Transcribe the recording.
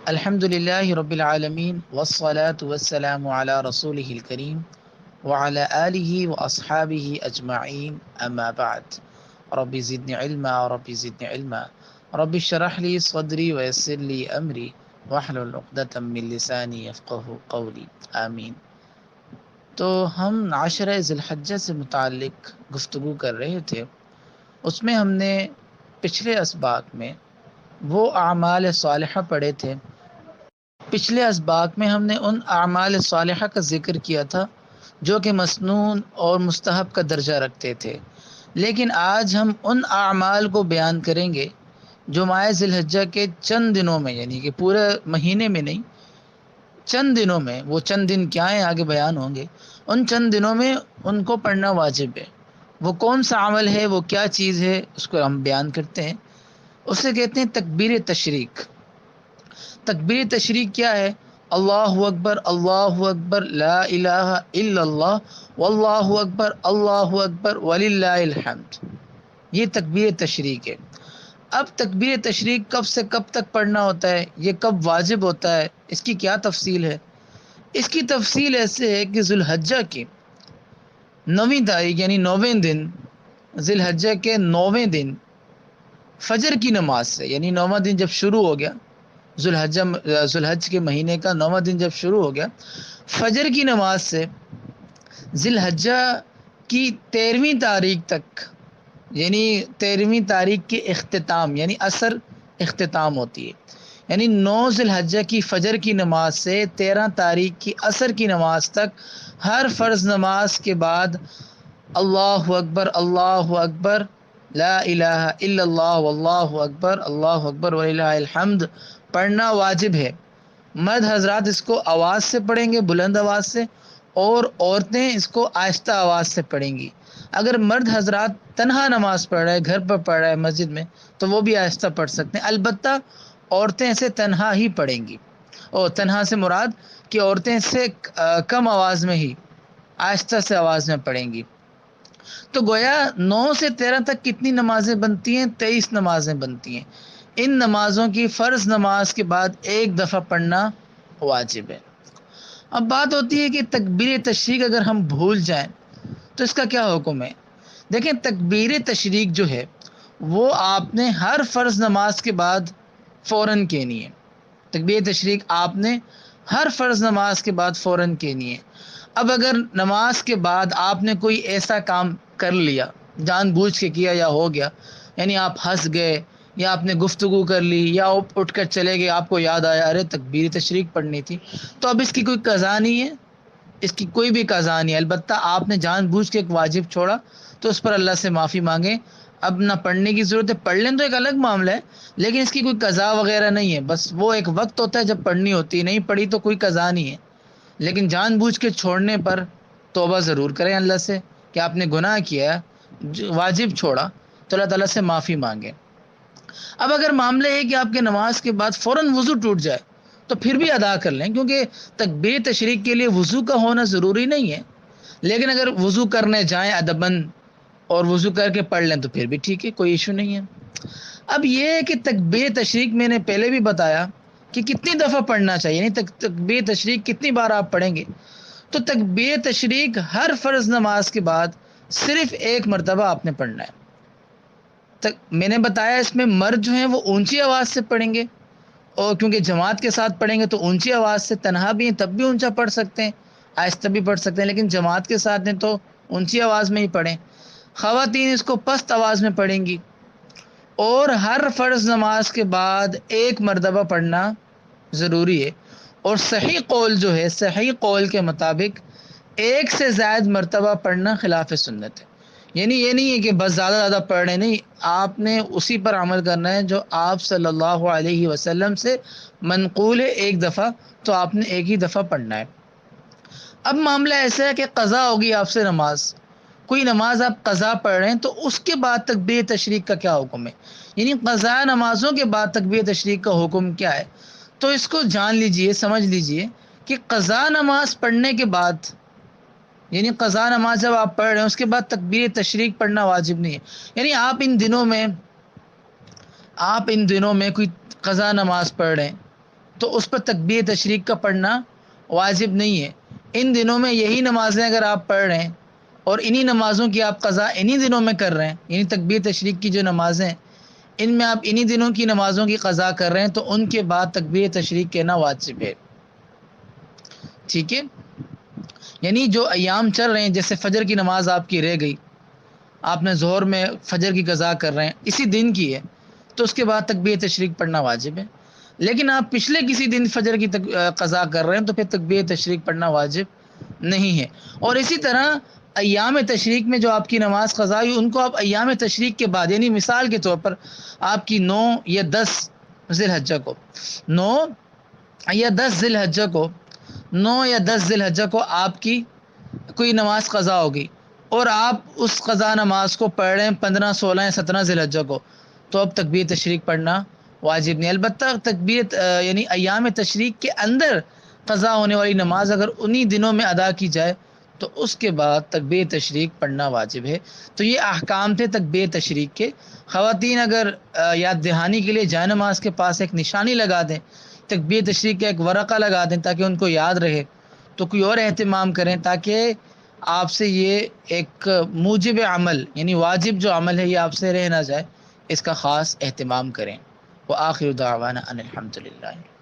الحمدللہ رب العالمین والصلاة والسلام علی رسولہ الکریم وعلی آلہ واصحابہ اجمعین اما بعد رب زدنی علما رب اشرح لی صدری ویسر لی امری واحلل عقدۃ من لسانی یفقہوا قولی آمین۔ تو ہم عشرہ ذی الحجہ سے متعلق گفتگو کر رہے تھے، اس میں ہم نے پچھلے اسباق میں وہ اعمال صالحہ پڑھے تھے۔ پچھلے اسباق میں ہم نے ان اعمال صالحہ کا ذکر کیا تھا جو کہ مسنون اور مستحب کا درجہ رکھتے تھے، لیکن آج ہم ان اعمال کو بیان کریں گے جو ماہ ذی الحجہ کے چند دنوں میں، یعنی کہ پورے مہینے میں نہیں، چند دنوں میں، وہ چند دن کیا ہیں آگے بیان ہوں گے، ان چند دنوں میں ان کو پڑھنا واجب ہے۔ وہ کون سا عمل ہے، وہ کیا چیز ہے، اس کو ہم بیان کرتے ہیں۔ اسے کہتے ہیں تکبیر تشریق۔ تکبیر تشریق کیا ہے؟ اللہ اکبر لا الہ الا اللہ واللہ اکبر وللہ الحمد، یہ تکبیر تشریق ہے۔ اب تکبیر تشریق کب سے کب تک پڑھنا ہوتا ہے، یہ کب واجب ہوتا ہے، اس کی کیا تفصیل ہے؟ اس کی تفصیل ایسے ہے کہ ذی الحجہ کی 9ویں تاریخ یعنی 9ویں دن، ذی الحجہ کے 9ویں دن فجر کی نماز سے، یعنی 9واں دن جب شروع ہو گیا، ذی الحج کے مہینے کا 9واں دن جب شروع ہو گیا، فجر کی نماز سے ذی الحجہ کی 13ویں تاریخ تک، یعنی 13ویں تاریخ کے اختتام، یعنی عصر اختتام ہوتی ہے، یعنی 9 ذی الحجہ کی فجر کی نماز سے 13 تاریخ کی عصر کی نماز تک ہر فرض نماز کے بعد اللہ اکبر لا الہ الا اللہ واللہ اکبر وللہ الحمد پڑھنا واجب ہے۔ مرد حضرات اس کو آواز سے پڑھیں گے، بلند آواز سے، اور عورتیں اس کو آہستہ آواز سے پڑھیں گی۔ اگر مرد حضرات تنہا نماز پڑھ رہے، گھر پر پڑھ رہے مسجد میں، تو وہ بھی آہستہ پڑھ سکتے ہیں، البتہ عورتیں اسے تنہا ہی پڑھیں گی، اور تنہا سے مراد کہ عورتیں اس سے کم آواز میں ہی، آہستہ سے آواز میں پڑھیں گی۔ تو گویا 9 سے 13 تک کتنی نمازیں بنتی ہیں؟ 23 نمازیں بنتی ہیں۔ ان نمازوں کی فرض نماز کے بعد ایک دفعہ پڑھنا واجب ہے۔ اب بات ہوتی ہے کہ تکبیر تشریق اگر ہم بھول جائیں تو اس کا کیا حکم ہے؟ دیکھیں، تکبیر تشریق جو ہے وہ آپ نے ہر فرض نماز کے بعد فوراً کہنی ہے۔ تکبیر تشریق آپ نے ہر فرض نماز کے بعد فوراً کہنی ہے۔ اب اگر نماز کے بعد آپ نے کوئی ایسا کام کر لیا، جان بوجھ کے کیا یا ہو گیا، یعنی آپ ہنس گئے یا آپ نے گفتگو کر لی یا اٹھ کر چلے گئے، آپ کو یاد آیا ارے تکبیر تشریق پڑھنی تھی، تو اب اس کی کوئی قضا نہیں ہے، اس کی کوئی بھی قضا نہیں ہے، البتہ آپ نے جان بوجھ کے ایک واجب چھوڑا تو اس پر اللہ سے معافی مانگیں۔ اب نہ پڑھنے کی ضرورت ہے، پڑھ لیں تو ایک الگ معاملہ ہے، لیکن اس کی کوئی قضا وغیرہ نہیں ہے، بس وہ ایک وقت ہوتا ہے جب پڑھنی ہوتی ہے، نہیں پڑھی تو کوئی قضا نہیں ہے، لیکن جان بوجھ کے چھوڑنے پر توبہ ضرور کریں اللہ سے کہ آپ نے گناہ کیا، واجب چھوڑا، تو اللہ تعالیٰ سے معافی مانگیں۔ اب اگر معاملہ ہے کہ آپ کے نماز کے بعد فوراً وضو ٹوٹ جائے تو پھر بھی ادا کر لیں، کیونکہ تکبیر تشریق کے لیے وضو کا ہونا ضروری نہیں ہے، لیکن اگر وضو کرنے جائیں ادباً اور وضو کر کے پڑھ لیں تو پھر بھی ٹھیک ہے، کوئی ایشو نہیں ہے۔ اب یہ ہے کہ تکبیر تشریق میں نے پہلے بھی بتایا کہ کتنی دفعہ پڑھنا چاہیے، یعنی تکبیر تشریق کتنی بار آپ پڑھیں گے، تو تکبیر تشریق ہر فرض نماز کے بعد صرف ایک مرتبہ آپ نے پڑھنا ہے۔ میں نے بتایا اس میں مرد جو ہیں وہ اونچی آواز سے پڑھیں گے، اور کیونکہ جماعت کے ساتھ پڑھیں گے تو اونچی آواز سے، تنہا بھی ہیں تب بھی اونچا پڑھ سکتے ہیں، آہستہ بھی پڑھ سکتے ہیں، لیکن جماعت کے ساتھ ہیں تو اونچی آواز میں ہی پڑھیں۔ خواتین اس کو پست آواز میں پڑھیں گی، اور ہر فرض نماز کے بعد ایک مرتبہ پڑھنا ضروری ہے، اور صحیح قول جو ہے، صحیح قول کے مطابق ایک سے زائد مرتبہ پڑھنا خلاف سنت ہے، یعنی یہ نہیں ہے کہ بس زیادہ پڑھ رہے، نہیں، آپ نے اسی پر عمل کرنا ہے جو آپ صلی اللہ علیہ وسلم سے منقول ہے، ایک دفعہ تو آپ نے ایک ہی دفعہ پڑھنا ہے۔ اب معاملہ ایسا ہے کہ قضا ہوگی آپ سے نماز، کوئی نماز آپ قضا پڑھ رہے ہیں تو اس کے بعد تکبیر تشریق کا کیا حکم ہے، یعنی قضا نمازوں کے بعد تکبیر تشریق کا حکم کیا ہے. تو اس کو جان لیجئے، سمجھ لیجئے کہ قضا نماز پڑھنے کے بعد، یعنی قضا نماز جب آپ پڑھ رہے ہیں اس کے بعد تکبیر تشریق پڑھنا واجب نہیں ہے. یعنی آپ ان دنوں میں کوئی قضا نماز پڑھ رہے ہیں تو اس پر تکبیر تشریق کا پڑھنا واجب نہیں ہے. ان دنوں میں یہی نمازیں اگر آپ پڑھ رہے ہیں اور انہی نمازوں کی آپ قضا انہی دنوں میں کر رہے ہیں، یعنی تکبیر تشریق کی جو نمازیں ہیں ان میں آپ انہی دنوں کی نمازوں کی قضا کر رہے ہیں تو ان کے بعد تکبیر تشریق کہنا واجب ہے. ٹھیک ہے، یعنی جو ایام چل رہے ہیں، جیسے فجر کی نماز آپ کی رہ گئی، آپ نے ظہر میں فجر کی قضا کر رہے ہیں، اسی دن کی ہے تو اس کے بعد تکبیر تشریق پڑھنا واجب ہے. لیکن آپ پچھلے کسی دن فجر کی قضا کر رہے ہیں تو پھر تکبیر تشریق پڑھنا واجب نہیں ہے. اور اسی طرح ایام تشریق میں جو آپ کی نماز قضا ہوئی ان کو آپ ایام تشریق کے بعد، یعنی مثال کے طور پر آپ کی 9 یا 10 ذی الحجہ کو 9 یا 10 ذی الحجہ کو 9 یا 10 ذی الحجہ کو آپ کی کوئی نماز قضا ہوگی اور آپ اس قضا نماز کو پڑھ رہے ہیں 15 16 یا 17 ذی الحجہ کو، تو اب تکبیر تشریق پڑھنا واجب نہیں. البتہ تکبیر یعنی ایام تشریق کے اندر قضا ہونے والی نماز اگر انہی دنوں میں ادا کی جائے تو اس کے بعد تکبیر تشریق پڑھنا واجب ہے. تو یہ احکام تھے تکبیر تشریق کے. خواتین اگر یاد دہانی کے لیے جائے نماز کے پاس ایک نشانی لگا دیں، تکبیر تشریق کا ایک ورقہ لگا دیں تاکہ ان کو یاد رہے، تو کوئی اور اہتمام کریں تاکہ آپ سے یہ ایک موجب عمل، یعنی واجب جو عمل ہے یہ آپ سے رہ نہ جائے، اس کا خاص اہتمام کریں. وآخر دعوانا ان الحمدللہ.